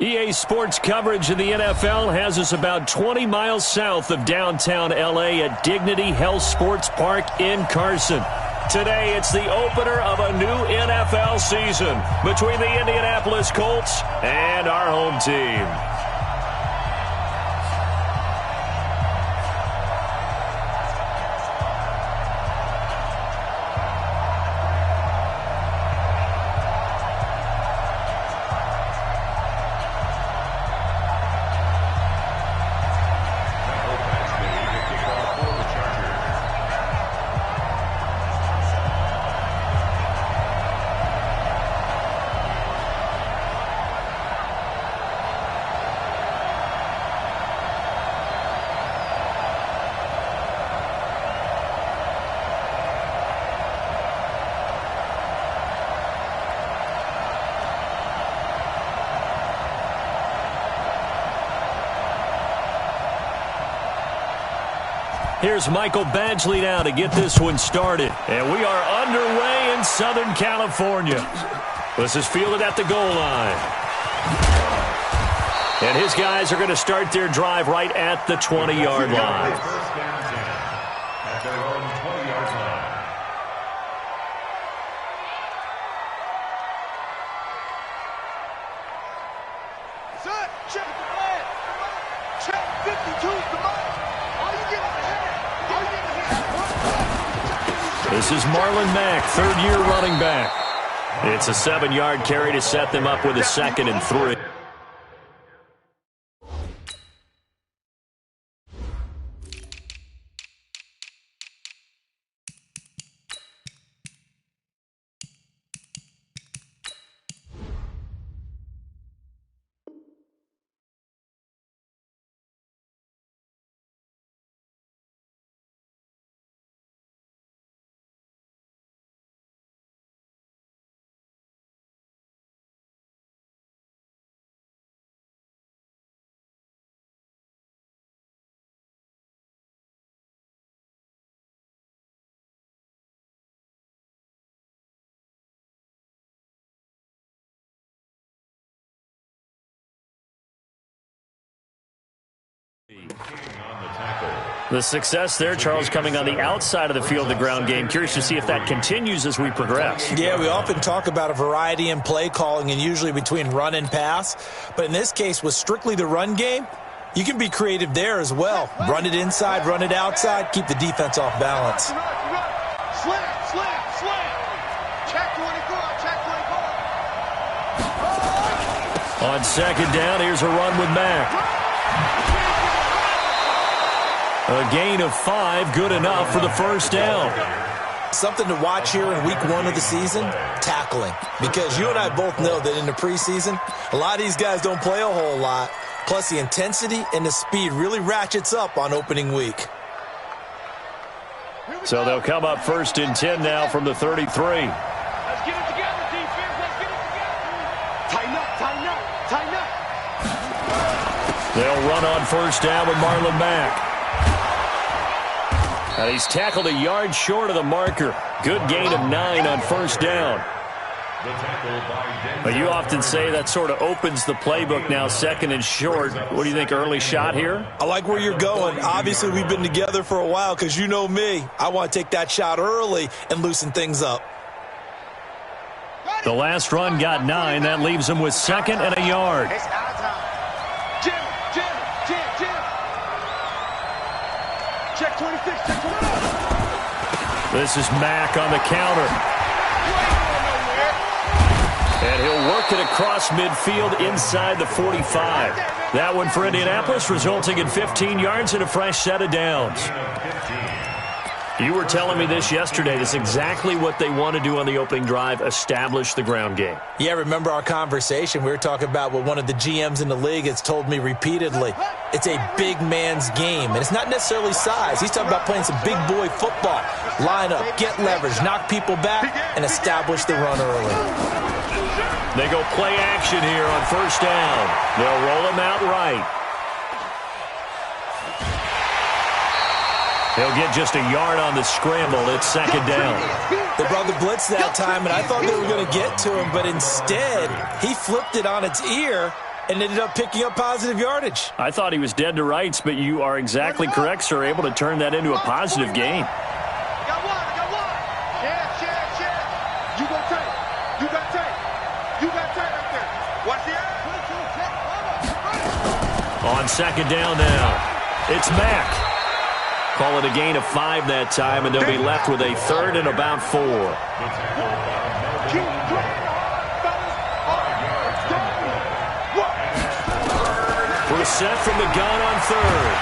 EA Sports coverage of the NFL has us about 20 miles south of downtown L.A. at Dignity Health Sports Park in Carson. Today, it's the opener of a new NFL season between the Indianapolis Colts and our home team. Here's Michael Badgley now to get this one started. And we are underway in Southern California. This is fielded at the goal line. And his guys are going to start their drive right at the 20-yard line. First down 10 at their own 20-yard line. Set, check the flag. Check 52, come on. This is Marlon Mack, third-year running back. It's a 7-yard carry to set them up with a 2nd and 3. The success there, Charles, coming on the outside of the field, the ground game. Curious to see if that continues as we progress. Yeah, we often talk about a variety in play calling and usually between run and pass. But in this case, with strictly the run game, you can be creative there as well. Run it inside, run it outside, keep the defense off balance. Slam, slam, slam. Check 24, check 24. On 2nd down, here's a run with Mack. A gain of 5, good enough for the first down. Something to watch here in week 1 of the season, tackling. Because you and I both know that in the preseason, a lot of these guys don't play a whole lot. Plus the intensity and the speed really ratchets up on opening week. So they'll come up 1st and 10 now from the 33. Let's get it together, defense. Let's get it together. Tighten up, tighten up, tighten up. They'll run on 1st down with Marlon Mack. And he's tackled a yard short of the marker. Good gain of 9 on 1st down. But you often say that sort of opens the playbook now, 2nd and short. What do you think, early shot here? I like where you're going. Obviously, we've been together for a while because you know me. I want to take that shot early and loosen things up. The last run got 9. That leaves him with 2nd and a yard. It's our time. Jim. Check 26, check 29. This is Mack on the counter. And he'll work it across midfield inside the 45. That one for Indianapolis, resulting in 15 yards and a fresh set of downs. You were telling me this yesterday. This is exactly what they want to do on the opening drive, establish the ground game. Yeah, remember our conversation? We were talking about what one of the GMs in the league has told me repeatedly. It's a big man's game, and it's not necessarily size. He's talking about playing some big boy football. Line up, get leverage, knock people back, and establish the run early. They go play action here on 1st down. They'll roll him out right. They'll get just a yard on the scramble. It's 2nd down. They brought the blitz that time, and I thought they were going to get to him, but instead, he flipped it on its ear and ended up picking up positive yardage. I thought he was dead to rights, but you are exactly correct, sir. Able to turn that into a positive gain. Got one. Yeah. You got tape. You got tape right there. Watch the eye. On second down now, it's Mack. Call it a gain of 5 that time, and they'll be left with a 3rd and about 4. Brissett from the gun on 3rd.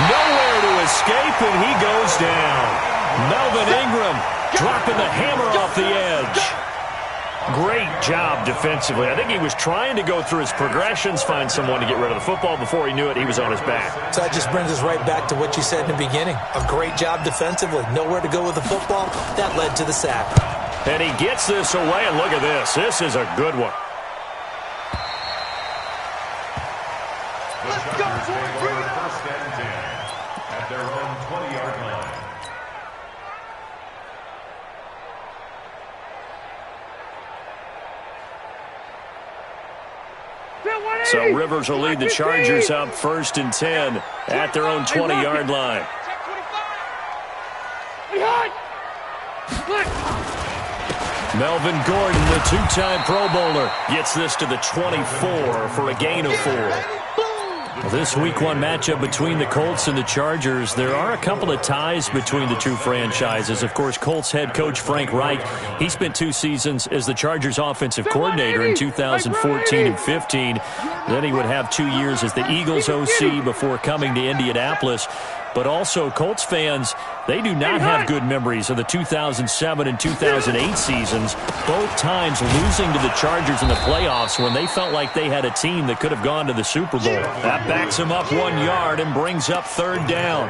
Nowhere to escape, and he goes down. Melvin Ingram dropping the hammer off the edge. Great job defensively. I think he was trying to go through his progressions, find someone to get rid of the football. Before he knew it, he was on his back. So that just brings us right back to what you said in the beginning. A great job defensively. Nowhere to go with the football. That led to the sack. And he gets this away, and look at this. This is a good one. Let's go for it. Bring it up. 1st and 10 at their own 20-yard line. So Rivers will lead the Chargers up 1st and 10 at their own 20-yard line. Melvin Gordon, the 2-time Pro Bowler, gets this to the 24 for a gain of 4. This Week 1 matchup between the Colts and the Chargers, there are a couple of ties between the two franchises. Of course, Colts head coach Frank Reich, he spent 2 seasons as the Chargers offensive coordinator in 2014 and 15. Then he would have 2 years as the Eagles OC before coming to Indianapolis. But also, Colts fans, they do not have good memories of the 2007 and 2008 seasons, both times losing to the Chargers in the playoffs when they felt like they had a team that could have gone to the Super Bowl. That backs them up 1 yard and brings up 3rd down.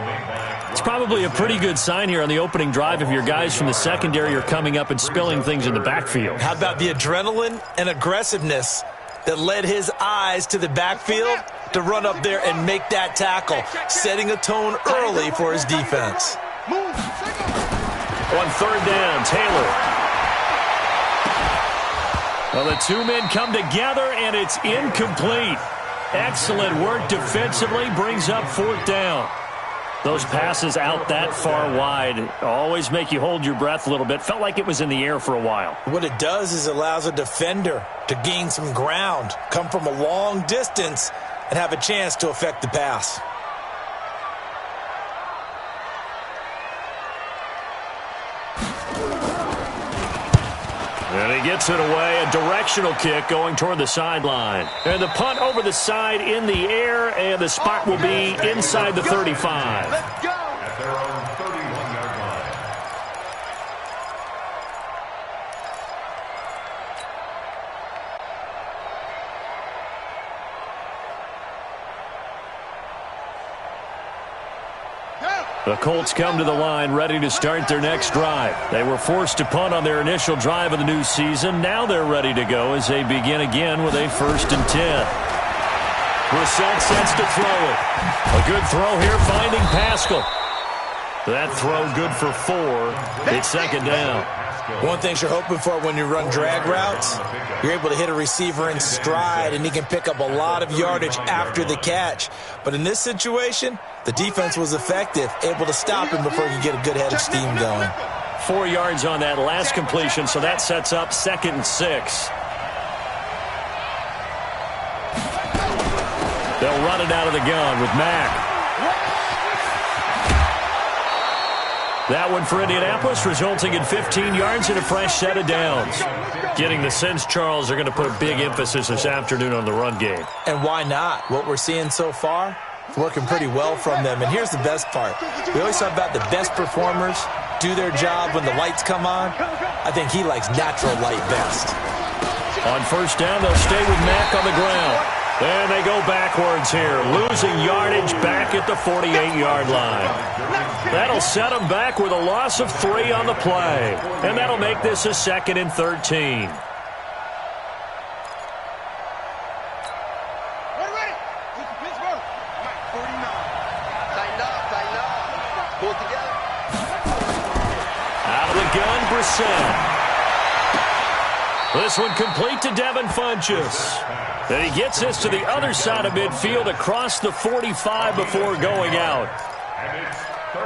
It's probably a pretty good sign here on the opening drive if your guys from the secondary are coming up and spilling things in the backfield. How about the adrenaline and aggressiveness that led his eyes to the backfield to run up there and make that tackle, setting a tone early for his defense. On 3rd down, Taylor. Well, the 2 men come together, and it's incomplete. Excellent work defensively, brings up 4th down. Those passes out that far wide always make you hold your breath a little bit. Felt like it was in the air for a while. What it does is it allows a defender to gain some ground, come from a long distance, and have a chance to affect the pass. And he gets it away, a directional kick going toward the sideline. And the punt over the side in the air, and the spot will be inside the 35. Let's go. At their own 31-yard line. The Colts come to the line ready to start their next drive. They were forced to punt on their initial drive of the new season. Now they're ready to go as they begin again with a 1st and 10. Brissett sets to throw it. A good throw here, finding Pascal. That throw good for 4. It's 2nd down. One thing you're hoping for when you run drag routes, you're able to hit a receiver in stride, and he can pick up a lot of yardage after the catch. But in this situation, the defense was effective, able to stop him before he could get a good head of steam going. 4 yards on that last completion, so that sets up 2nd and 6. They'll run it out of the gun with Mack. That one for Indianapolis, resulting in 15 yards and a fresh set of downs. Getting the sense, Charles, they're going to put a big emphasis this afternoon on the run game. And why not? What we're seeing so far, it's working pretty well from them. And here's the best part. We always talk about the best performers do their job when the lights come on. I think he likes natural light best. On 1st down, they'll stay with Mack on the ground. And they go backwards here, losing yardage back at the 48-yard line. That'll set them back with a loss of 3 on the play. And that'll make this a 2nd and 13. Out of the gun, Brissett. This one complete to Devin Funchess. And he gets this to the other side of midfield across the 45 before going out.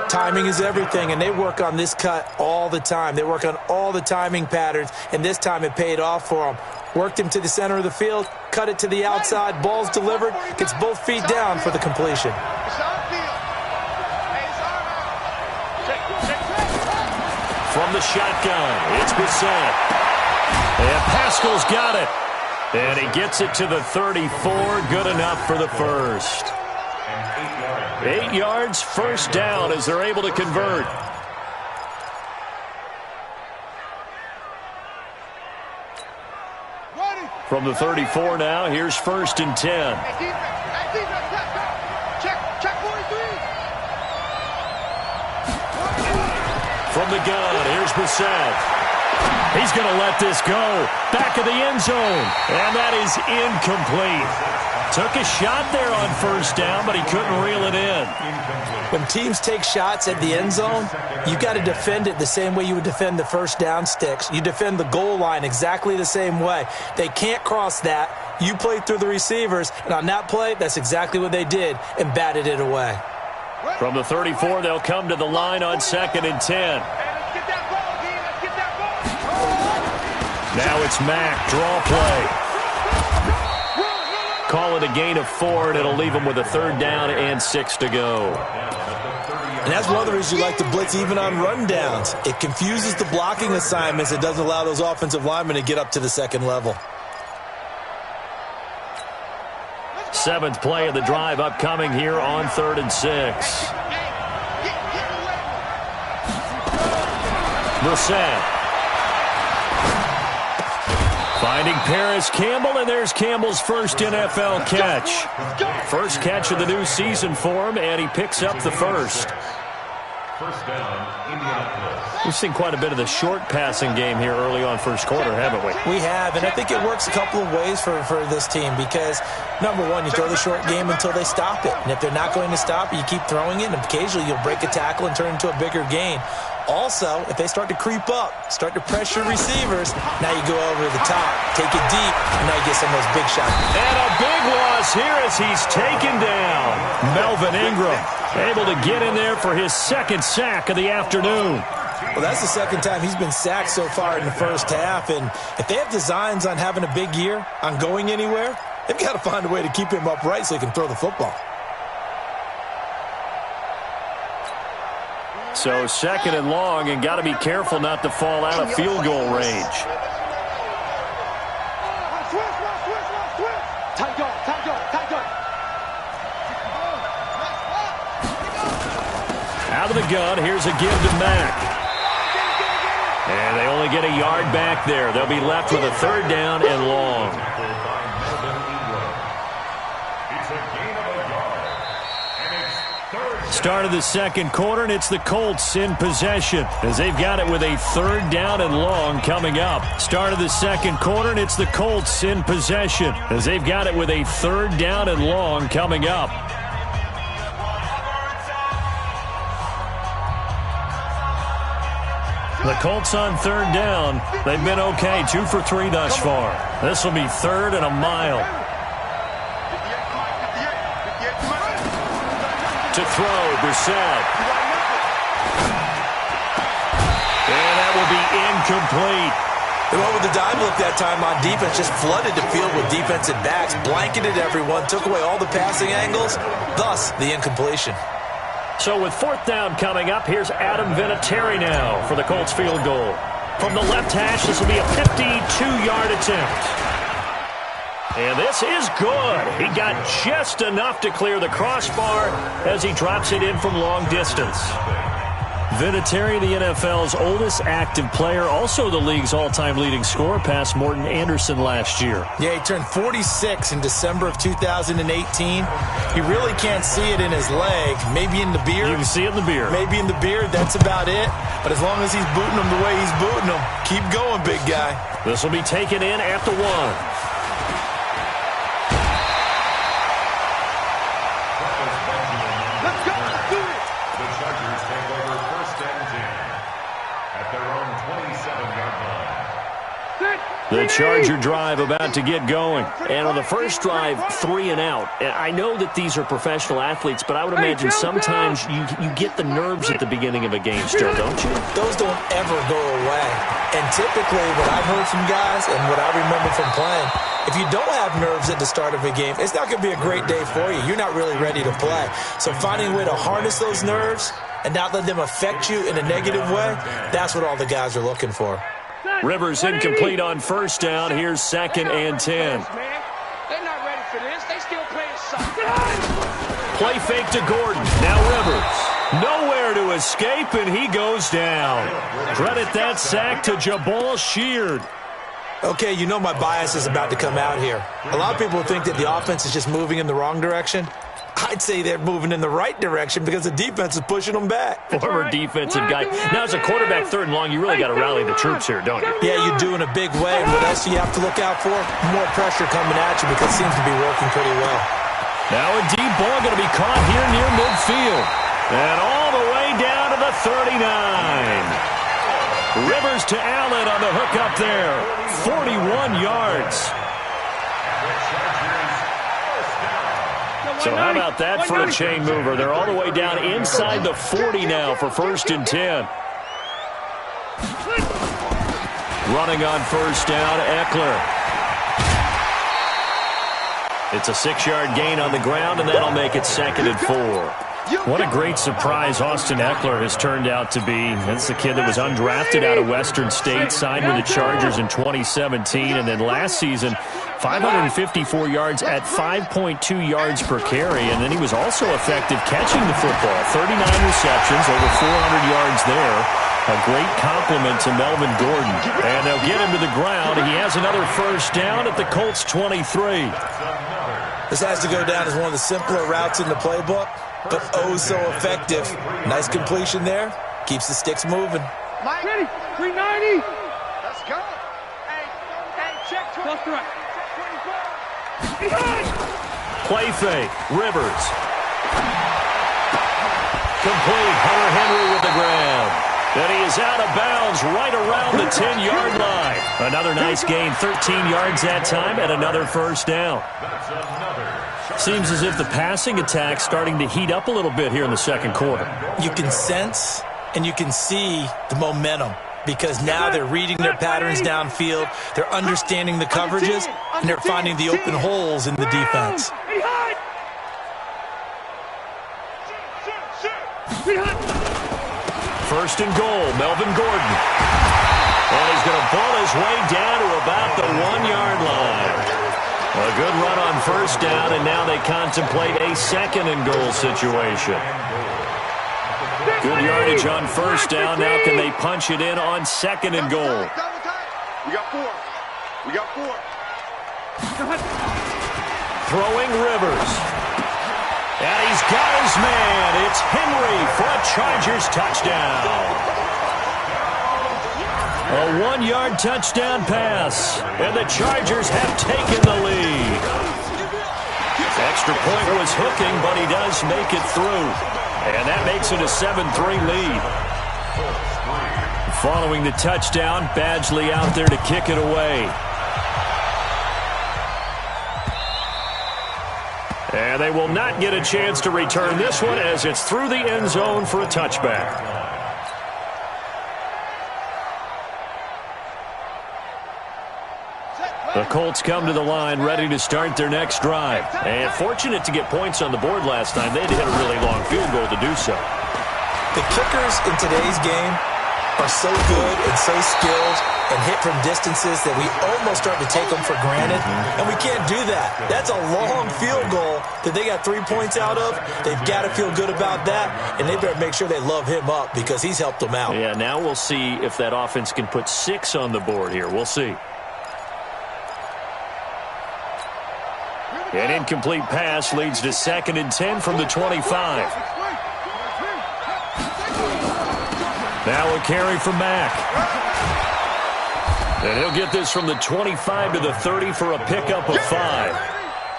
Timing is everything, and they work on this cut all the time. They work on all the timing patterns, and this time it paid off for them. Worked him to the center of the field, cut it to the outside, ball's delivered, gets both feet down for the completion. From the shotgun, it's Bissett. And Pascal's got it. And he gets it to the 34, good enough for the first. 8 yards, first down as they're able to convert. From the 34 now, here's 1st and 10. From the gun, here's Bissett. He's going to let this go. Back of the end zone. And that is incomplete. Took a shot there on 1st down, but he couldn't reel it in. When teams take shots at the end zone, you got to defend it the same way you would defend the 1st down sticks. You defend the goal line exactly the same way. They can't cross that. You play through the receivers, and on that play, that's exactly what they did and batted it away. From the 34, they'll come to the line on 2nd and 10. Now it's Mack, draw play. Call it a gain of 4, and it'll leave them with a 3rd down and 6 to go. And that's one of the reasons you like to blitz even on rundowns. It confuses the blocking assignments. It doesn't allow those offensive linemen to get up to the 2nd level. 7th play of the drive upcoming here on 3rd and 6. Brissett. Finding Paris Campbell, and there's Campbell's first NFL catch. First catch of the new season for him, and he picks up the first. First down, Indianapolis. We've seen quite a bit of the short passing game here early on first quarter, haven't we? We have, and I think it works a couple of ways for this team because, number one, you throw the short game until they stop it. And if they're not going to stop it, you keep throwing it, and occasionally you'll break a tackle and turn it into a bigger gain. Also, if they start to creep up, start to pressure receivers, now you go over the top, take it deep, and now you get some of those big shots. And a big loss here as he's taken down. Melvin Ingram able to get in there for his 2nd sack of the afternoon. Well, that's the 2nd time he's been sacked so far in the first half, and if they have designs on having a big year, on going anywhere, they've got to find a way to keep him upright so he can throw the football. So 2nd and long, and got to be careful not to fall out of field goal range. Out of the gun, here's a give to Mack. And they only get a yard back there. They'll be left with a 3rd down and long. Start of the 2nd quarter, and it's the Colts in possession as they've got it with a 3rd down and long coming up. Start of the 2nd quarter, and it's the Colts in possession as they've got it with a 3rd down and long coming up. The Colts on 3rd down. They've been okay, 2 for 3 thus far. This will be 3rd and a mile. To throw, Brissett. And that will be incomplete. They went with the dive look that time on defense, just flooded the field with defensive backs, blanketed everyone, took away all the passing angles, thus the incompletion. So with 4th down coming up, here's Adam Vinatieri now for the Colts field goal. From the left hash, this will be a 52-yard attempt. And this is good. He got just enough to clear the crossbar as he drops it in from long distance. Vinatieri, the NFL's oldest active player, also the league's all-time leading scorer, past Morton Anderson last year. Yeah, he turned 46 in December of 2018. He really can't see it in his leg, maybe in the beard. You can see it in the beard. Maybe in the beard, that's about it. But as long as he's booting him the way he's booting him, keep going, big guy. This will be taken in at the 1. The Charger drive about to get going. And on the first drive, 3 and out. I know that these are professional athletes, but I would imagine sometimes you get the nerves at the beginning of a game still, don't you? Those don't ever go away. And typically, what I've heard from guys and what I remember from playing, if you don't have nerves at the start of a game, it's not going to be a great day for you. You're not really ready to play. So finding a way to harness those nerves and not let them affect you in a negative way, that's what all the guys are looking for. Rivers incomplete on first down. Here's 2nd and 10. They're not ready for this. They still playing soccer. Play fake to Gordon. Now Rivers. Nowhere to escape, and he goes down. Credit that sack to Jabal Sheard. Okay, you know my bias is about to come out here. A lot of people think that the offense is just moving in the wrong direction. I'd say they're moving in the right direction because the defense is pushing them back. Former defensive guy. Now, as a quarterback, 3rd and long, you really got to rally the troops here, don't you? Yeah, you do in a big way. And what else do you have to look out for? More pressure coming at you because it seems to be working pretty well. Now a deep ball going to be caught here near midfield. And all the way down to the 39. Rivers to Allen on the hook up there. 41 yards. So how about that for a chain mover? They're all the way down inside the 40 now for 1st and 10. Running on first down, Eckler. It's a 6-yard gain on the ground, and that'll make it 2nd and 4. What a great surprise Austin Eckler has turned out to be. That's the kid that was undrafted out of Western State, signed with the Chargers in 2017, and then last season, 554 yards at 5.2 yards per carry, and then he was also effective catching the football. 39 receptions, over 400 yards there. A great compliment to Melvin Gordon. And they'll get him to the ground. He has another first down at the Colts 23. This has to go down as one of the simpler routes in the playbook, but oh so effective. Nice completion there. Keeps the sticks moving. Mike, ready? 390. Let's go. Hey, check 24. Play fake. Rivers. Complete. Hunter Henry with the grab. And he is out of bounds right around the 10-yard line. Another nice gain, 13 yards that time, and another first down. Seems as if the passing attack's starting to heat up a little bit here in the second quarter. You can sense and you can see the momentum because now they're reading their patterns downfield, they're understanding the coverages, and they're finding the open holes in the defense. First and goal, Melvin Gordon. And he's going to ball his way down to about the 1-yard line. A good run on first down, and now they contemplate a 2nd and goal situation. Good yardage on first down. Now can they punch it in on 2nd and goal? We got 4. We got 4. Throwing Rivers. And he's got his man. It's Henry for a Chargers touchdown. A 1-yard touchdown pass. And the Chargers have taken the lead. Extra point was hooking, but he does make it through. And that makes it a 7-3 lead. Following the touchdown, Badgley out there to kick it away. And they will not get a chance to return this one as it's through the end zone for a touchback. The Colts come to the line ready to start their next drive. And fortunate to get points on the board last time. They had to hit a really long field goal to do so. The kickers in today's game are so good and so skilled and hit from distances that we almost start to take them for granted, and we can't do that. That's a long field goal that they got 3 points out of. They've got to feel good about that, and they better make sure they love him up because he's helped them out. Yeah, now we'll see if that offense can put 6 on the board here. We'll see. An incomplete pass leads to 2nd and 10 from the 25. Now a carry from Mack. And he'll get this from the 25 to the 30 for a pickup of 5.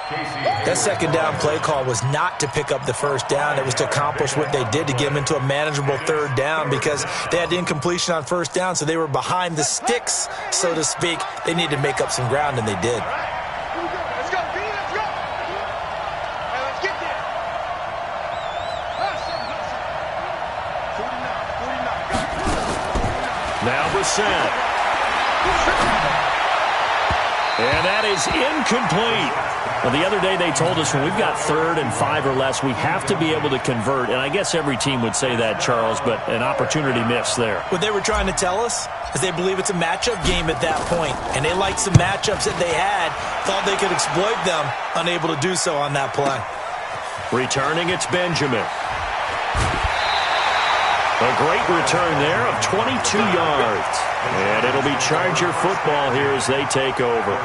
That second down play call was not to pick up the first down. It was to accomplish what they did, to get them into a manageable third down, because they had the incompletion on first down, so they were behind the sticks, so to speak. They needed to make up some ground, and they did. Let's go, B, let's go. Hey, let's get there. 49. Now Brissett. And that is incomplete. Well, the other day they told us when we've got 3rd and 5 or less, we have to be able to convert. And I guess every team would say that, Charles, but an opportunity missed there. What they were trying to tell us is they believe it's a matchup game at that point. And they liked some matchups that they had, thought they could exploit them, unable to do so on that play. Returning, it's Benjamin. A great return there of 22 yards. And it'll be Charger football here as they take over.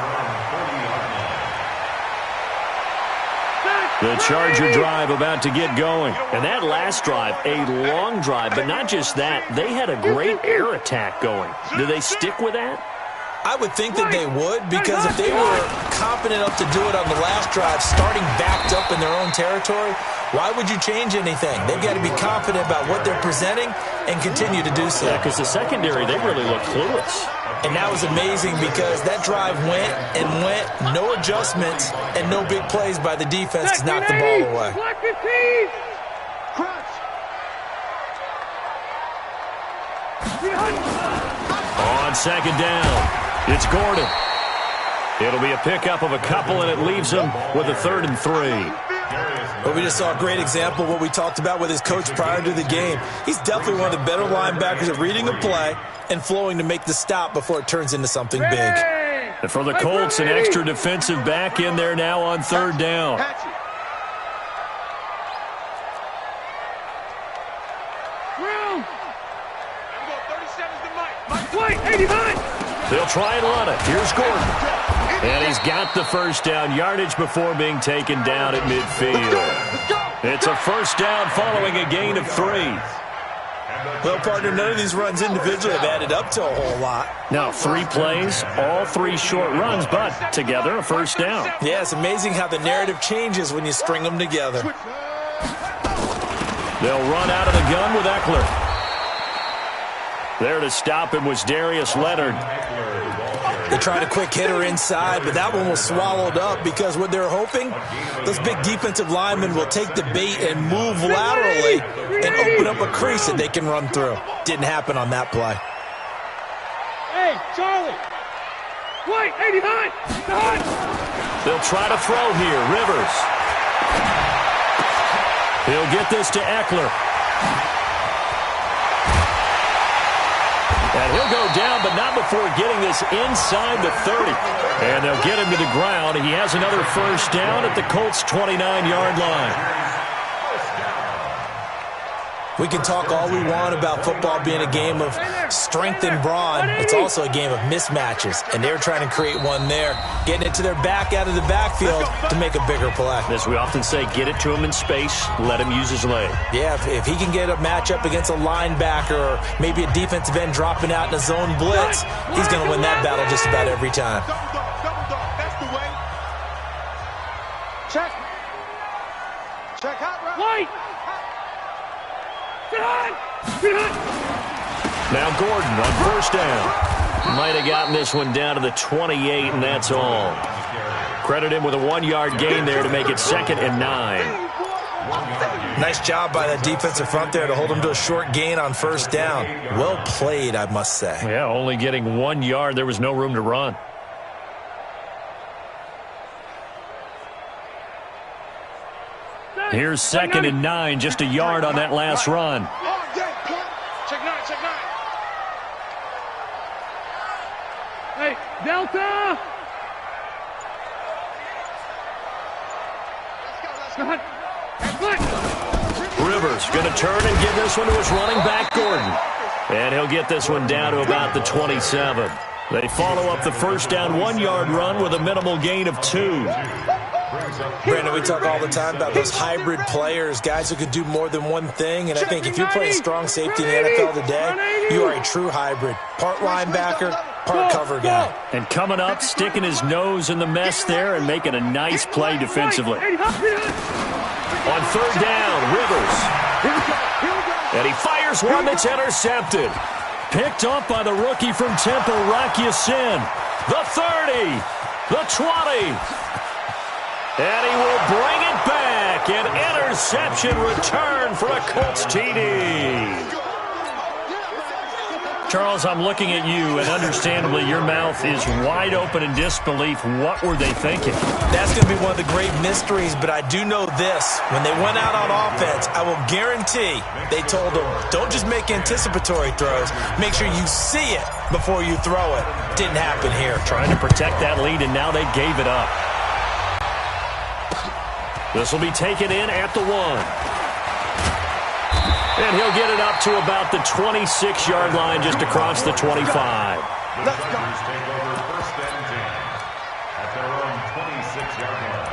The Charger drive about to get going. And that last drive, a long drive, but not just that. They had a great air attack going. Do they stick with that? I would think that they would, because if they were competent enough to do it on the last drive, starting backed up in their own territory, why would you change anything? They've got to be confident about what they're presenting and continue to do so. Yeah, because the secondary, they really look clueless. And that was amazing, because that drive went and went, no adjustments, and no big plays by the defense to knock the ball away. On second down, it's Gordon. It'll be a pickup of a couple, and it leaves him with a 3rd and 3. But we just saw a great example of what we talked about with his coach prior to the game. He's definitely one of the better linebackers at reading a play and flowing to make the stop before it turns into something big. And for the Colts, an extra defensive back in there now on 3rd down. They'll try and run it. Here's Gordon. And he's got the first down yardage before being taken down at midfield. It's a first down following a gain of 3. Well, partner, none of these runs individually have added up to a whole lot. Now, 3 plays, all 3 short runs, but together a first down. Yeah, it's amazing how the narrative changes when you string them together. They'll run out of the gun with Eckler. There to stop him was Darius Leonard. They tried a quick hitter inside, but that one was swallowed up, because what they're hoping, those big defensive linemen will take the bait and move laterally and open up a crease that they can run through. Didn't happen on that play. Hey, Charlie. White, 89. They'll try to throw here. Rivers. He'll get this to Eckler. And he'll go down, but not before getting this inside the 30. And they'll get him to the ground. He has another first down at the Colts' 29-yard line. We can talk all we want about football being a game of strength and brawn. It's also a game of mismatches, and they're trying to create one there, getting it to their back out of the backfield to make a bigger play. As we often say, get it to him in space, let him use his leg. Yeah, if he can get a matchup against a linebacker or maybe a defensive end dropping out in a zone blitz, he's going to win that battle just about every time. That's the way. Check. Check hot, right? White. Now Gordon on first down. Might have gotten this one down to the 28, and that's all. Credit him with a 1-yard gain there to make it 2nd and 9. Nice job by that defensive front there to hold him to a short gain on first down. Well played, I must say. Yeah, only getting 1 yard. There was no room to run. Here's 2nd and 9, just a yard on that last run. Check 9, check 9. Hey, Delta! Rivers going to turn and give this one to his running back, Gordon. And he'll get this one down to about the 27. They follow up the first down 1-yard run with a minimal gain of 2. Brandon, we talk all the time about those hybrid players, guys who could do more than one thing, and I think if you're playing strong safety in the NFL today, you are a true hybrid. Part linebacker, Part cover guy. And coming up, sticking his nose in the mess there and making a nice play defensively. On third down, Rivers. And he fires one that's intercepted. Picked up by the rookie from Temple, Rocky Sin. The 30, the 20. And he will bring it back. An interception return for a Colts TD. Charles, I'm looking at you, and understandably your mouth is wide open in disbelief. What were they thinking? That's going to be one of the great mysteries, but I do know this. When they went out on offense, I will guarantee they told them, don't just make anticipatory throws. Make sure you see it before you throw it. Didn't happen here. Trying to protect that lead, and now they gave it up. This will be taken in at the 1. And he'll get it up to about the 26-yard line just across the 25. The Chargers take over first and 10 at their own 26-yard line.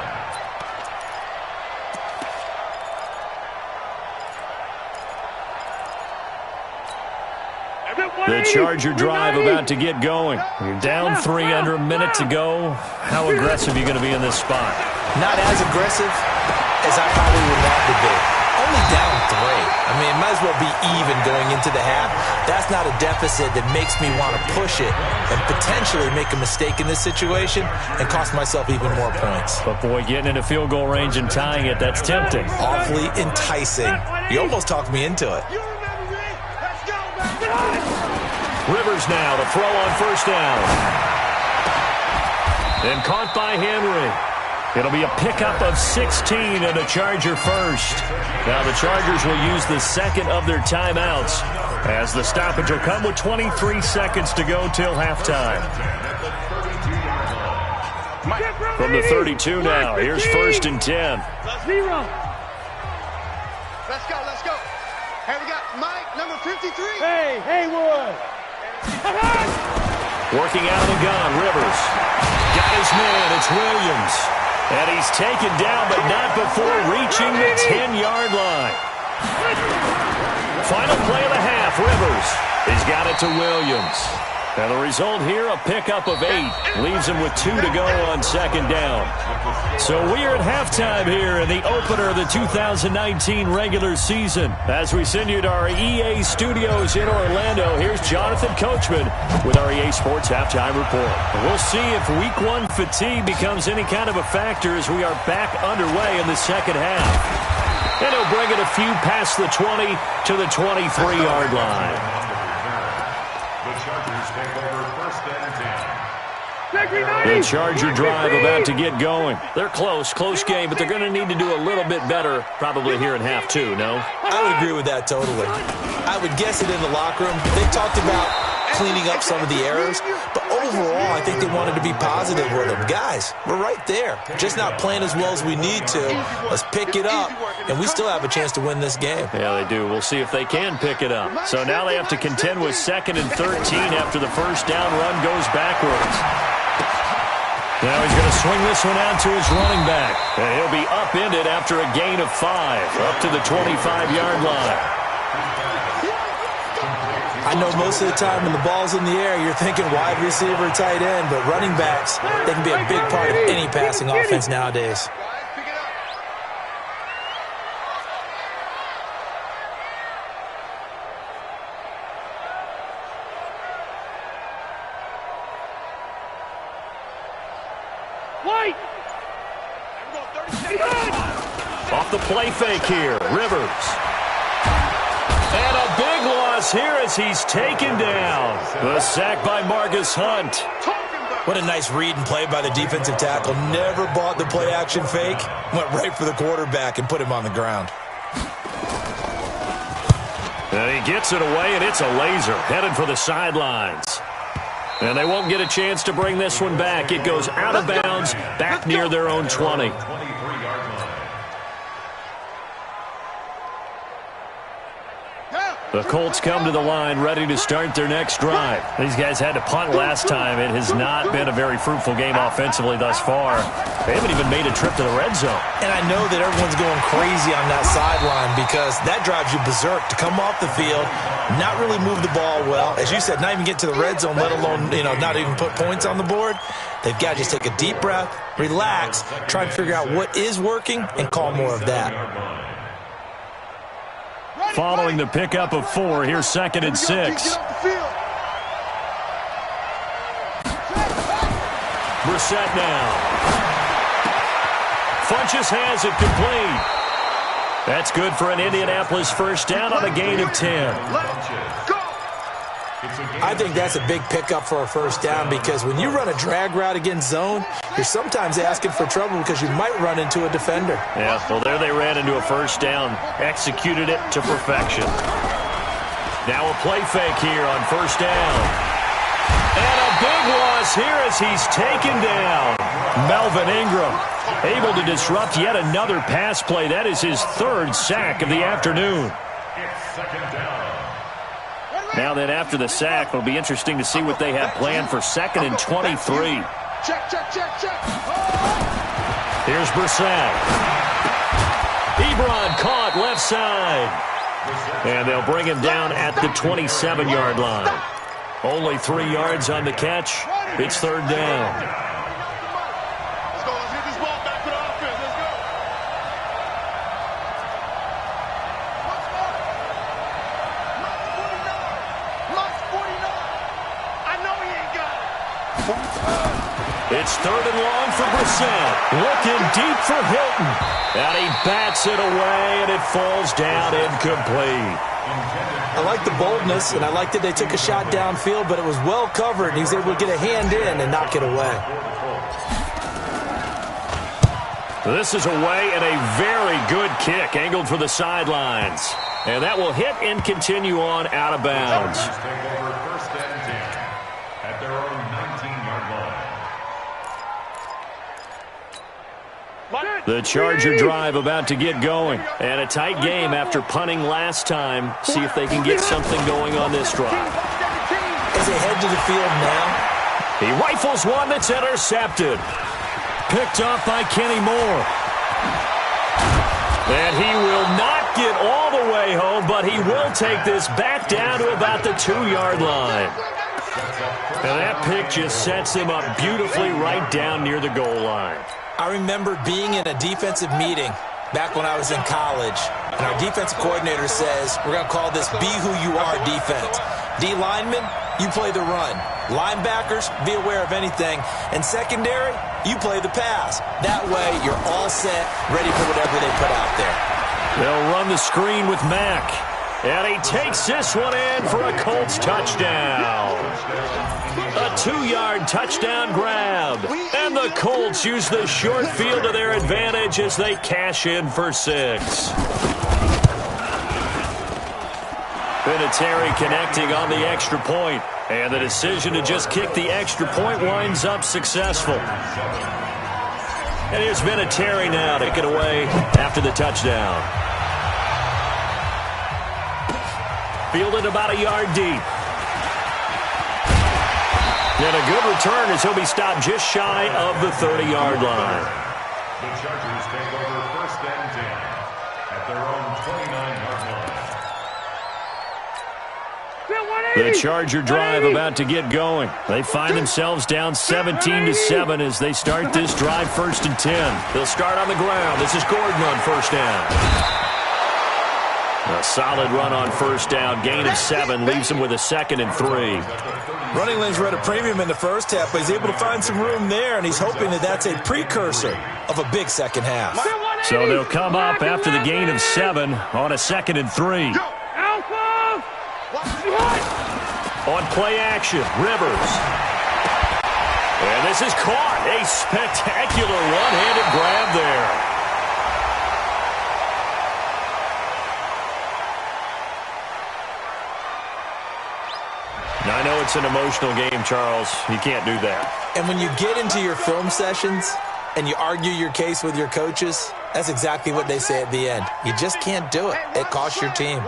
The Charger drive about to get going. You're down 3 under a minute to go. How aggressive are you going to be in this spot? Not as aggressive as I probably would want to be. Only down 3. I mean, it might as well be even going into the half. That's not a deficit that makes me want to push it and potentially make a mistake in this situation and cost myself even more points. But, boy, getting into field goal range and tying it, that's tempting. Awfully enticing. You almost talked me into it. Rivers now to throw on first down. And caught by Henry. It'll be a pickup of 16 and a Charger first. Now the Chargers will use the second of their timeouts as the stoppage will come with 23 seconds to go till halftime. From the 32 now, here's first and 10. Let's go, let's go. Hey, we got Mike, number 53. Hey, Haywood. Working out of the gun, Rivers. Got his man, it's Williams. And he's taken down, but not before reaching the 10-yard line. Final play of the half, Rivers. He's got it to Williams. And the result here, a pickup of 8. Leaves him with 2 to go on second down. So we are at halftime here in the opener of the 2019 regular season. As we send you to our EA studios in Orlando, here's Jonathan Coachman with our EA Sports Halftime Report. We'll see if Week 1 fatigue becomes any kind of a factor as we are back underway in the second half. And he'll bring it a few past the 20 to the 23-yard line. The Charger drive about to get going. They're close game, but they're going to need to do a little bit better probably here in half 2, no? I would agree with that totally. I would guess it in the locker room. They talked about cleaning up some of the errors, but overall, I think they wanted to be positive with them. Guys, we're right there. Just not playing as well as we need to. Let's pick it up, and we still have a chance to win this game. Yeah, they do. We'll see if they can pick it up. So now they have to contend with 2nd and 13 after the first down run goes backwards. Now he's going to swing this one out to his running back. And he'll be upended after a gain of 5, up to the 25-yard line. I know most of the time when the ball's in the air, you're thinking wide receiver, tight end, but running backs, they can be a big part of any passing offense nowadays. Off the play fake here, Rivers. And a big loss here as he's taken down. The sack by Marcus Hunt. What a nice read and play by the defensive tackle. Never bought the play-action fake. Went right for the quarterback and put him on the ground. And he gets it away, and it's a laser headed for the sidelines. And they won't get a chance to bring this one back. It goes out of bounds, back near their own 20. The Colts come to the line ready to start their next drive. These guys had to punt last time. It has not been a very fruitful game offensively thus far. They haven't even made a trip to the red zone. And I know that everyone's going crazy on that sideline because that drives you berserk to come off the field, not really move the ball well. As you said, not even get to the red zone, let alone, not even put points on the board. They've got to just take a deep breath, relax, try and figure out what is working, and call more of that. Following the pickup of 4, here's 2nd and 6. Brissett now. Funches has it complete. That's good for an Indianapolis first down on a gain of 10. I think that's a big pickup for a first down because when you run a drag route against zone, you're sometimes asking for trouble because you might run into a defender. Yeah, well, there they ran into a first down. Executed it to perfection. Now a play fake here on first down. And a big loss here as he's taken down. Melvin Ingram able to disrupt yet another pass play. That is his 3rd sack of the afternoon. It's 2nd down. Now then, after the sack, it'll be interesting to see what they have planned for 2nd and 23. Check. Here's Brissett. Ebron caught left side. And they'll bring him down at the 27-yard line. Only 3 yards on the catch. It's 3rd down. Let's go. Let's get this ball back to the offense. Let's go. I know he ain't got it. It's 3rd and long for Brissett. Looking deep for Hilton. And he bats it away, and it falls down incomplete. I like the boldness, and I like that they took a shot downfield, but it was well covered, and he was able to get a hand in and knock it away. This is away and a very good kick angled for the sidelines. And that will hit and continue on out of bounds. Take over 1st and 10 at their own 19-yard line. The Charger drive about to get going. And a tight game after punting last time. See if they can get something going on this drive. As they head to the field now, He rifles one that's intercepted. Picked off by Kenny Moore. And he will not get all the way home, but he will take this back down to about the 2-yard line. And that pick just sets him up beautifully right down near the goal line. I remember being in a defensive meeting back when I was in college, and our defensive coordinator says, we're going to call this Be Who You Are defense. D linemen, you play the run. Linebackers, be aware of anything. And secondary, you play the pass. That way, you're all set, ready for whatever they put out there. They'll run the screen with Mack. And he takes this one in for a Colts touchdown. A 2-yard touchdown grab. And the Colts use the short field to their advantage as they cash in for 6. Vinatieri connecting on the extra point. And the decision to just kick the extra point winds up successful. And here's Vinatieri now to get away after the touchdown. Fielded about a yard deep. And a good return as he'll be stopped just shy of the 30-yard line. The Chargers take over 1st and 10 at their own 29-yard line. The Charger drive about to get going. They find themselves down 17-7 as they start this drive 1st and 10. They'll start on the ground. This is Gordon on first down. A solid run on first down. Gain of 7 leaves him with a 2nd and 3. Running lanes were at a premium in the first half, but he's able to find some room there, and he's hoping that that's a precursor of a big second half. So they'll come up after the gain of 7 on a 2nd and 3. On play action, Rivers. And this is caught. A spectacular one-handed grab there. Now, I know it's an emotional game, Charles. You can't do that. And when you get into your film sessions and you argue your case with your coaches, that's exactly what they say at the end. You just can't do it. It costs your team.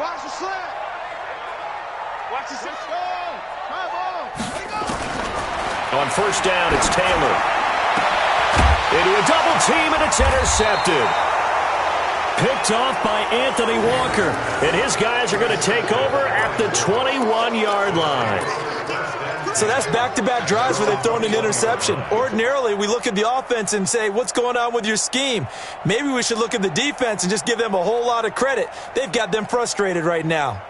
On first down, it's Taylor. Into a double team, and it's intercepted. Picked off by Anthony Walker. And his guys are going to take over at the 21-yard line. So that's back-to-back drives where they've thrown an interception. Ordinarily, we look at the offense and say, what's going on with your scheme? Maybe we should look at the defense and just give them a whole lot of credit. They've got them frustrated right now.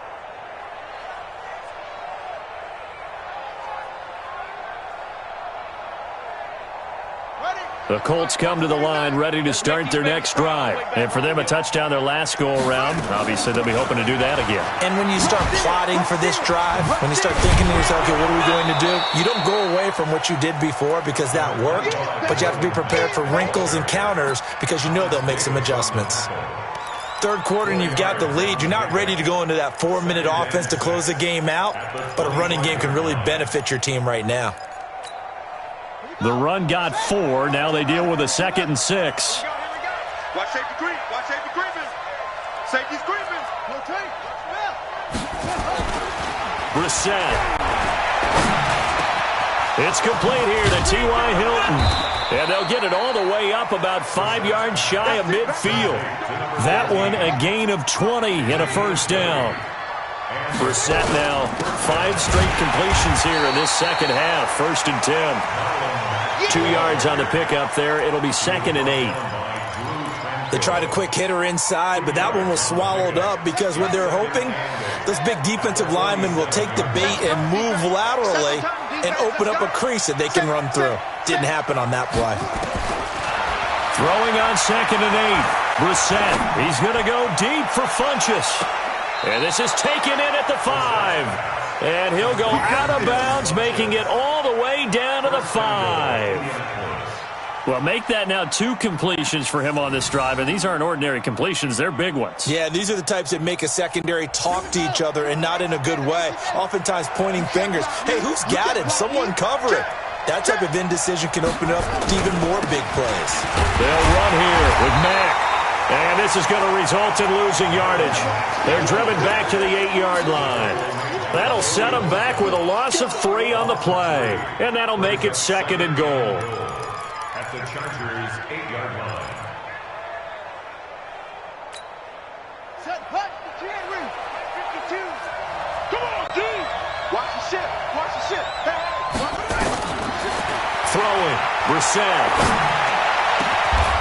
The Colts come to the line ready to start their next drive. And for them, a touchdown their last go-around. Obviously, they'll be hoping to do that again. And when you start plotting for this drive, when you start thinking to yourself, okay, what are we going to do? You don't go away from what you did before because that worked, but you have to be prepared for wrinkles and counters because you know they'll make some adjustments. Third quarter and you've got the lead. You're not ready to go into that 4-minute offense to close the game out, but a running game can really benefit your team right now. The run got 4. Now they deal with a 2nd and 6. Watch safety creep. Watch safety creeping. Safety's creeping. Okay. Brissett. It's complete here to T.Y. Hilton. And they'll get it all the way up about 5 yards shy of midfield. That one a gain of 20 and a first down. Brissett now 5 straight completions here in this second half. 1st and 10. 2 yards on the pickup there. It'll be 2nd and 8. They tried a quick hitter inside, but that one was swallowed up because what they're hoping, those big defensive linemen will take the bait and move laterally and open up a crease that they can run through. Didn't happen on that play. Throwing on 2nd and 8. Brissett. He's going to go deep for Funchess. And this is taken in at the 5. And he'll go out of bounds, making it all the way down to the 5. Well, make that now 2 completions for him on this drive, and these aren't ordinary completions. They're big ones. Yeah, these are the types that make a secondary talk to each other and not in a good way, oftentimes pointing fingers. Hey, who's got him? Someone cover it. That type of indecision can open up to even more big plays. They'll run here with Mack. And this is going to result in losing yardage. They're driven back to the 8-yard line. That'll set them back with a loss of 3 on the play. And that'll make it 2nd and goal. At the Chargers' 8-yard line. Set, hut, January, 52. Come on, dude. Watch the ship. Watch the ship. Throwing. Brissett.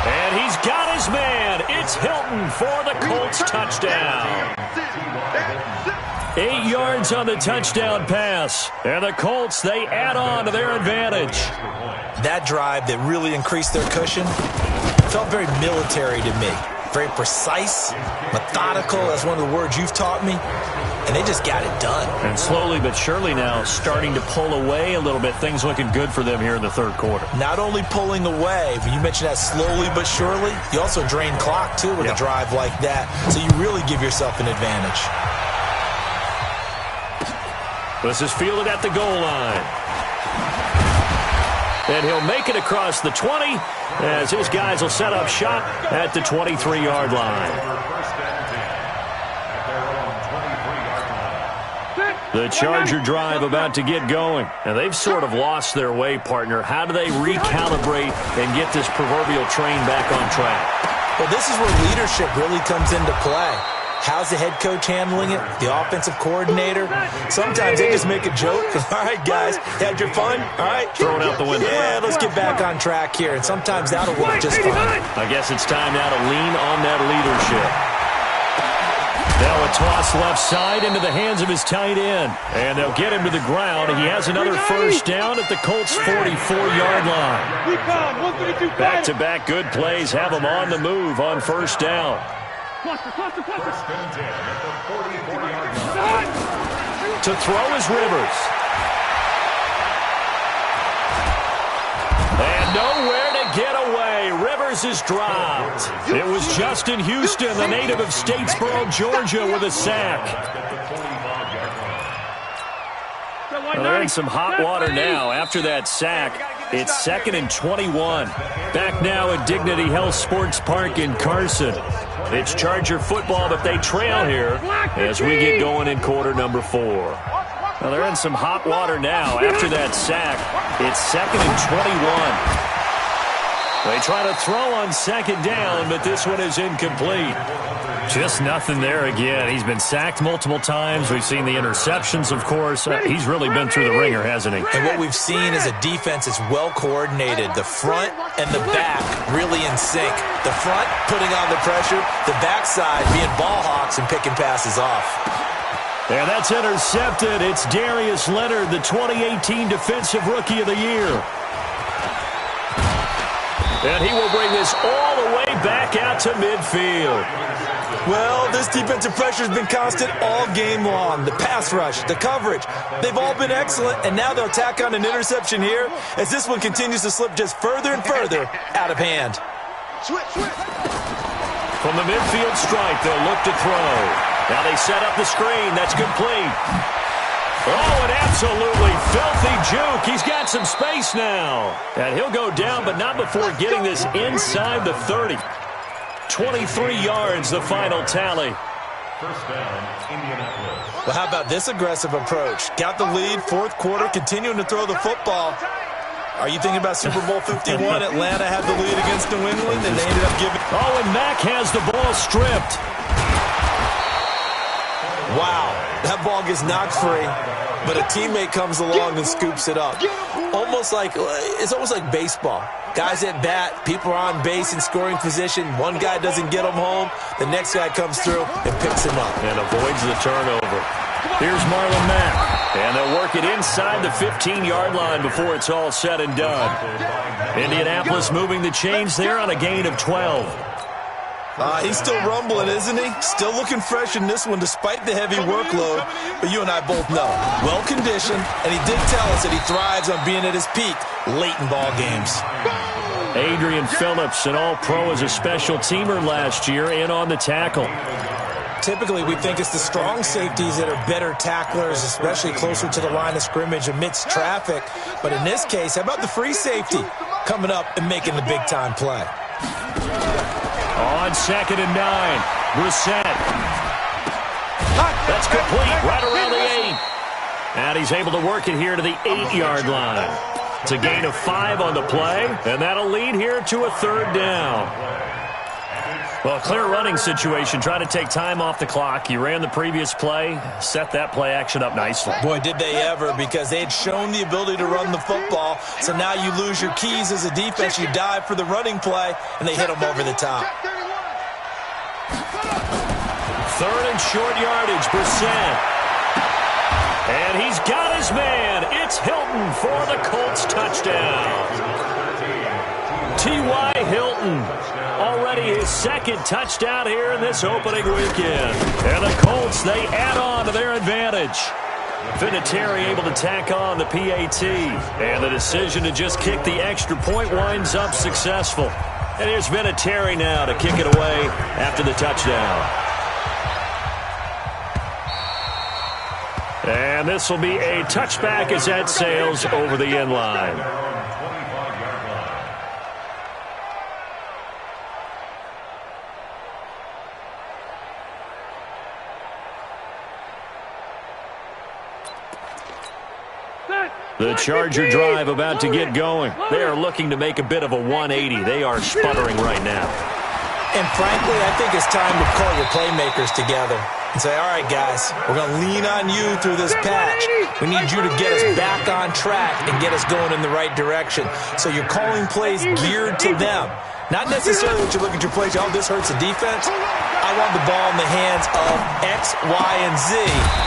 And he's got his man. It's Hilton for the Colts touchdown. 8 yards on the touchdown pass. And the Colts, they add on to their advantage. That drive that really increased their cushion felt very military to me. Very precise, methodical. That's one of the words you've taught me. And they just got it done. And slowly but surely now starting to pull away a little bit. Things looking good for them here in the third quarter. Not only pulling away, but you mentioned that slowly but surely. You also drain clock, too, with a drive like that. So you really give yourself an advantage. This is fielded at the goal line. And he'll make it across the 20 as his guys will set up shop at the 23-yard line. The Charger drive about to get going. And they've sort of lost their way, partner. How do they recalibrate and get this proverbial train back on track? Well, this is where leadership really comes into play. How's the head coach handling it? The offensive coordinator? Sometimes they just make a joke. All right, guys, had your fun? All right. Throw it out the window. Yeah, let's get back on track here. And sometimes that'll work just fine. I guess it's time now to lean on that leadership. Now a toss left side into the hands of his tight end. And they'll get him to the ground. He has another first down at the Colts' 44-yard line. Back-to-back good plays have him on the move on first down. First and 10 at the 44-yard line. To throw is Rivers. And nowhere to get away. Rivers is dropped. It was Justin Houston, the native of Statesboro, Georgia, with a sack. Well, they're in some hot water now after that sack. It's 2nd and 21. Back now at Dignity Health Sports Park in Carson. It's Charger football, but they trail here as we get going in quarter number 4. Well, they're in some hot water now. After that sack, it's 2nd and 21. They try to throw on 2nd down, but this one is incomplete. Just nothing there again. He's been sacked multiple times. We've seen the interceptions, of course. He's really been through the ringer, hasn't he? And what we've seen is a defense that's well coordinated. The front and the back really in sync. The front putting on the pressure, the backside being ball hawks and picking passes off. And that's intercepted. It's Darius Leonard, the 2018 Defensive Rookie of the Year. And he will bring this all the way back out to midfield. Well, this defensive pressure has been constant all game long. The pass rush, the coverage, they've all been excellent, and now they'll tack on an interception here as this one continues to slip just further and further out of hand. From the midfield stripe, they'll look to throw. Now they set up the screen. That's complete. Oh, an absolutely filthy juke. He's got some space now. And he'll go down, but not before getting this inside the 30. 23 yards, the final tally. First down, Indianapolis. Well, how about this aggressive approach? Got the lead, 4th quarter, continuing to throw the football. Are you thinking about Super Bowl 51? Atlanta had the lead against New England, and they ended up giving... Oh, and Mack has the ball stripped. Wow, that ball gets knocked free, but a teammate comes along and scoops it up. It's almost like baseball. Guys at bat, people are on base in scoring position. One guy doesn't get him home. The next guy comes through and picks him up. And avoids the turnover. Here's Marlon Mack. And they'll work it inside the 15-yard line before it's all said and done. Indianapolis moving the chains there on a gain of 12. He's still rumbling, isn't he? Still looking fresh in this one despite the heavy workload. But you and I both know, well-conditioned, and he did tell us that he thrives on being at his peak late in ball games. Adrian Phillips, an all-pro as a special teamer last year, in on the tackle. Typically, we think it's the strong safeties that are better tacklers, especially closer to the line of scrimmage amidst traffic. But in this case, how about the free safety coming up and making the big-time play? On 2nd and 9, Brissett. That's complete, right around the 8. And he's able to work it here to the 8-yard line. It's a gain of 5 on the play, and that'll lead here to a 3rd down. Well, clear running situation. Try to take time off the clock. You ran the previous play, set that play action up nicely. Boy, did they ever, because they had shown the ability to run the football. So now you lose your keys as a defense. You dive for the running play, and they hit them over the top. 3rd and short yardage, Brissett. And he's got his man. It's Hilton for the Colts touchdown. T.Y. Hilton, already his 2nd touchdown here in this opening weekend. And the Colts, they add on to their advantage. Vinatieri able to tack on the PAT. And the decision to just kick the extra point winds up successful. And here's Vinatieri now to kick it away after the touchdown. And this will be a touchback as that sails over the end line. The Charger drive about to get going. They are looking to make a bit of a 180. They are sputtering right now. And frankly, I think it's time to call your playmakers together and say, all right, guys, we're going to lean on you through this patch. We need you to get us back on track and get us going in the right direction. So you're calling plays geared to them. Not necessarily that you look at your plays, oh, this hurts the defense. I want the ball in the hands of X, Y, and Z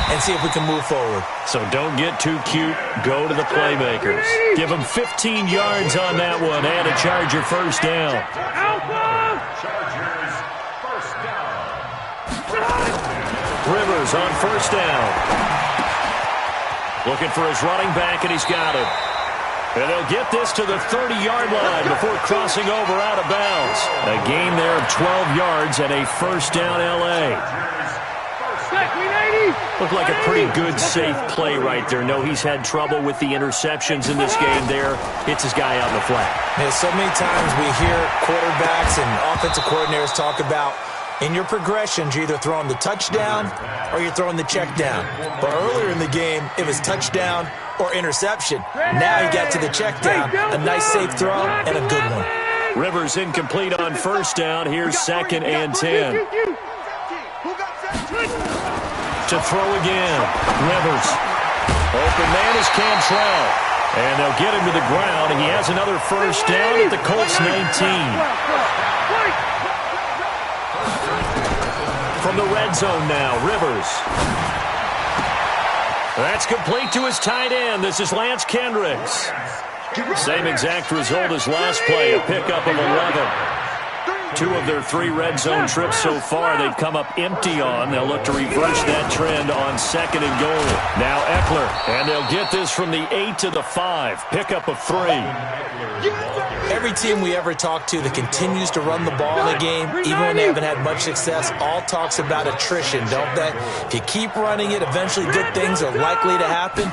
and see if we can move forward. So don't get too cute. Go to the playmakers. Give them 15 yards on that one and a Charger first down. Chargers first down. Rivers on first down. Looking for his running back, and he's got him. And they'll get this to the 30-yard line before crossing over out of bounds. A gain there of 12 yards and a first down L.A. Looked like a pretty good, safe play right there. No, he's had trouble with the interceptions in this game there. Hits his guy out in the flat. Yeah, so many times we hear quarterbacks and offensive coordinators talk about In your progressions, you're either throwing the touchdown or you're throwing the check down. But earlier in the game, it was touchdown or interception. Now he got to the check down. A nice safe throw and a good one. Rivers incomplete on first down. Here's 2nd and 10. To throw again. Rivers. Open man is Cantrell. And they'll get him to the ground. He has another first down at the Colts 19. From the red zone now, Rivers. That's complete to his tight end. This is Lance Kendricks. Same exact result as last play, a pickup of 11. 2 of their 3 red zone trips so far they've come up empty on. They'll look to reverse that trend on 2nd and goal. Now Eckler, and they'll get this from the 8 to the 5. Pickup of 3. Every team we ever talk to that continues to run the ball in a game, even when they haven't had much success, all talks about attrition, don't they? If you keep running it, eventually good things are likely to happen.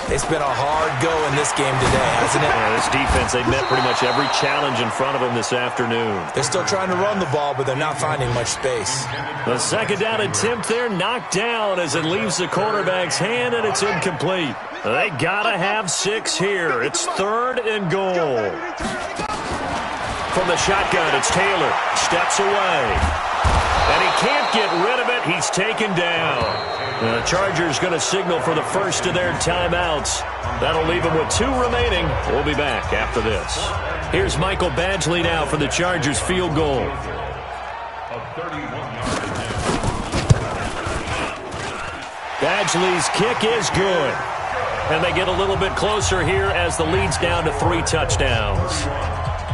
It's been a hard go in this game today, hasn't it? Yeah, this defense, they've met pretty much every challenge in front of them this afternoon. They're still trying to run the ball, but they're not finding much space. The 2nd down attempt there knocked down as it leaves the quarterback's hand, and it's incomplete. They gotta have 6 here. It's 3rd and goal. From the shotgun, it's Taylor. Steps away. And he can't get rid of it. He's taken down. The Chargers going to signal for the first of their timeouts. That'll leave them with 2 remaining. We'll be back after this. Here's Michael Badgley now for the Chargers field goal. Badgley's kick is good. And they get a little bit closer here as the lead's down to 3 touchdowns.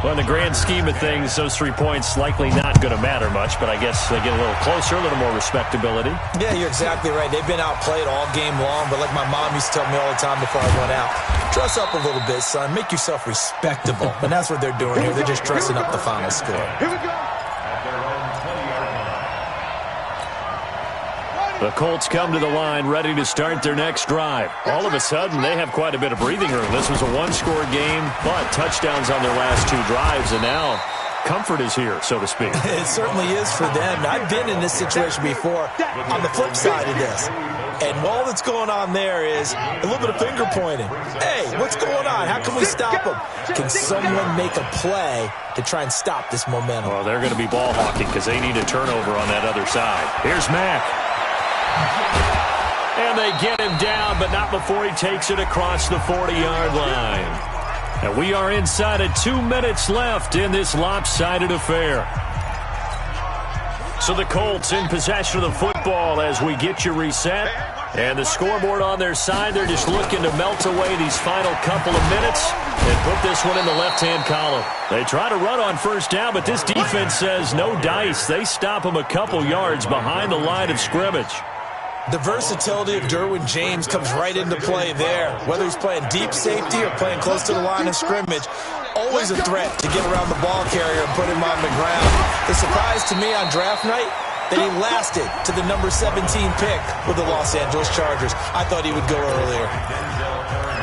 Well, in the grand scheme of things, those 3 points likely not going to matter much, but I guess they get a little closer, a little more respectability. Yeah, you're exactly right. They've been outplayed all game long, but like my mom used to tell me all the time before I went out, dress up a little bit, son. Make yourself respectable. And that's what they're doing here. They're just dressing up the final score. Here we go. The Colts come to the line ready to start their next drive. All of a sudden, they have quite a bit of breathing room. This was a 1-score game, but touchdowns on their last 2 drives, and now comfort is here, so to speak. It certainly is for them. I've been in this situation before on the flip side of this. And all that's going on there is a little bit of finger pointing. Hey, what's going on? How can we stop them? Can someone make a play to try and stop this momentum? Well, they're going to be ball hawking because they need a turnover on that other side. Here's Mack. And they get him down, but not before he takes it across the 40-yard line. And we are inside of 2 minutes left in this lopsided affair. So the Colts in possession of the football as we get you reset. And the scoreboard on their side, they're just looking to melt away these final couple of minutes and put this one in the left-hand column. They try to run on first down, but this defense says no dice. They stop them a couple yards behind the line of scrimmage. The versatility of Derwin James comes right into play there. Whether he's playing deep safety or playing close to the line of scrimmage, always a threat to get around the ball carrier and put him on the ground. The surprise to me on draft night, that he lasted to the number 17 pick with the Los Angeles Chargers. I thought he would go earlier.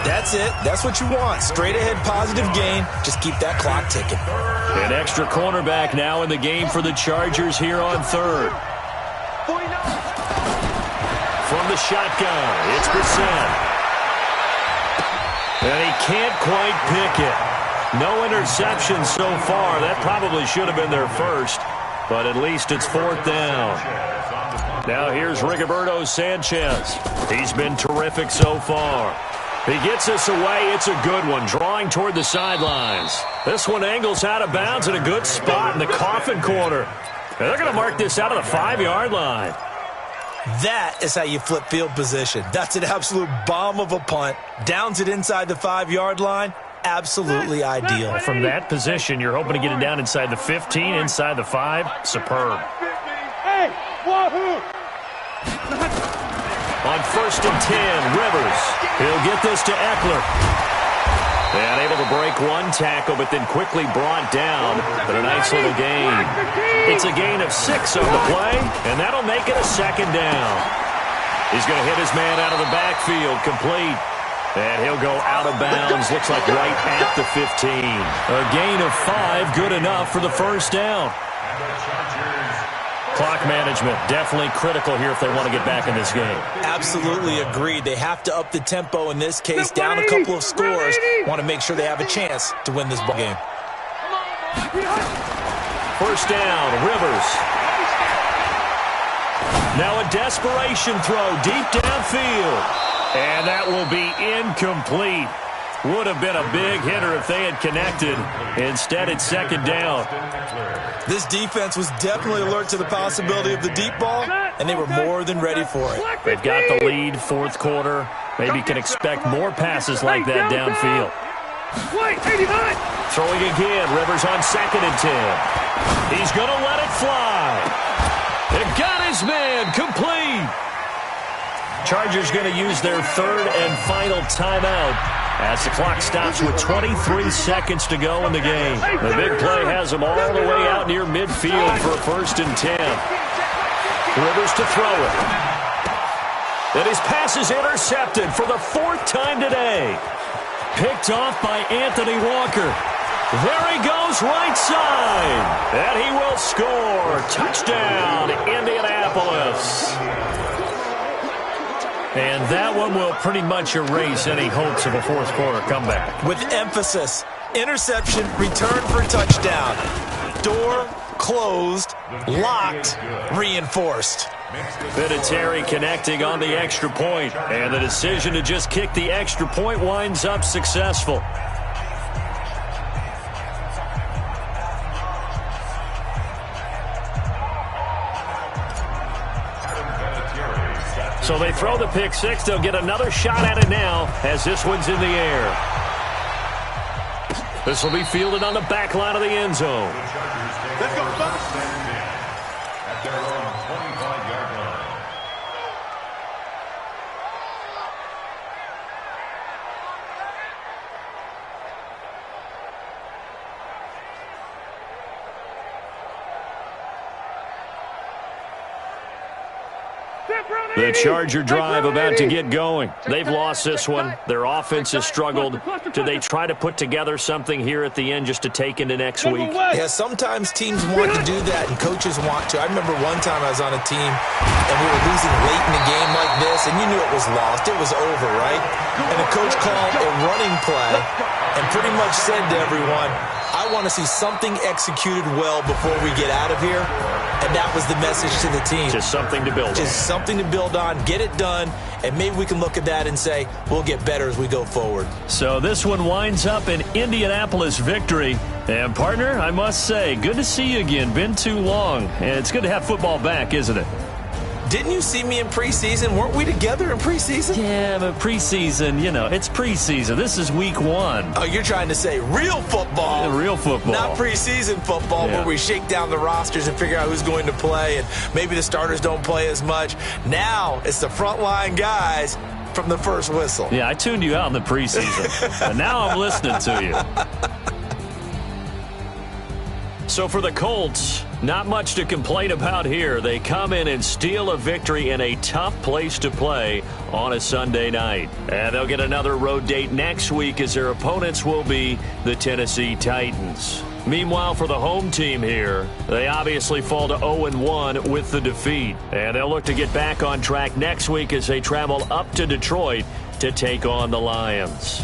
That's it. That's what you want. Straight ahead positive gain. Just keep that clock ticking. An extra cornerback now in the game for the Chargers here on third. From the shotgun, it's Brissett. And he can't quite pick it. No interception so far. That probably should have been their first, but at least it's 4th down. Now here's Rigoberto Sanchez. He's been terrific so far. He gets us away. It's a good one, drawing toward the sidelines. This one angles out of bounds in a good spot in the coffin corner. And they're going to mark this out of the 5-yard line. That is how you flip field position. That's an absolute bomb of a punt. Downs it inside the 5-yard line. Absolutely ideal. From that position, you're hoping to get it down inside the 15, inside the 5. Superb. Hey, wahoo! On 1st and 10, Rivers. He'll get this to Eckler. And able to break one tackle, but then quickly brought down. But a nice little gain. It's a gain of 6 on the play, and that'll make it a 2nd down. He's going to hit his man out of the backfield, complete. And he'll go out of bounds, looks like right at the 15. A gain of 5, good enough for the first down. Clock management, definitely critical here if they want to get back in this game. Absolutely agreed. They have to up the tempo in this case, down a couple of scores. Want to make sure they have a chance to win this ball game. First down, Rivers. Now a desperation throw deep downfield. And that will be incomplete. Would have been a big hitter if they had connected. Instead, it's second down. This defense was definitely alert to the possibility of the deep ball, and they were more than ready for it. They've got the lead, fourth quarter. Maybe can expect more passes like that downfield. Throwing again, Rivers on 2nd and 10. He's going to let it fly. It got his man complete. Chargers going to use their third and final timeout as the clock stops with 23 seconds to go in the game. The big play has them all the way out near midfield for a 1st and 10. Rivers to throw it. And his pass is intercepted for the 4th time today. Picked off by Anthony Walker. There he goes, right side. And he will score. Touchdown, Indianapolis. And that one will pretty much erase any hopes of a fourth quarter comeback. With emphasis, interception, return for touchdown. Door closed, locked, reinforced. Vinatieri connecting on the extra point, and the decision to just kick the extra point winds up successful. So they throw the pick six. They'll get another shot at it now as this one's in the air. This will be fielded on the back line of the end zone. Let's go, at their own 25-yard line. The Charger drive about to get going. They've lost this one. Their offense has struggled. Do they try to put together something here at the end just to take into next week? Yeah, sometimes teams want to do that and coaches want to. I remember one time I was on a team and we were losing late in a game like this, and you knew it was lost. It was over, right? And the coach called a running play and pretty much said to everyone, I want to see something executed well before we get out of here. And that was the message to the team. Just something to build on. Just something to build on, get it done, and maybe we can look at that and say, we'll get better as we go forward. So this one winds up an Indianapolis victory. And, partner, I must say, good to see you again. Been too long. And it's good to have football back, isn't it? Didn't you see me in preseason? Weren't we together in preseason? Yeah, but preseason, you know, it's preseason. This is week 1. Oh, you're trying to say real football. Yeah, real football. Not preseason football where we shake down the rosters and figure out who's going to play, and maybe the starters don't play as much. Now it's the frontline guys from the first whistle. Yeah, I tuned you out in the preseason. And now I'm listening to you. So for the Colts, not much to complain about here. They come in and steal a victory in a tough place to play on a Sunday night. And they'll get another road date next week as their opponents will be the Tennessee Titans. Meanwhile, for the home team here, they obviously fall to 0-1 with the defeat. And they'll look to get back on track next week as they travel up to Detroit to take on the Lions.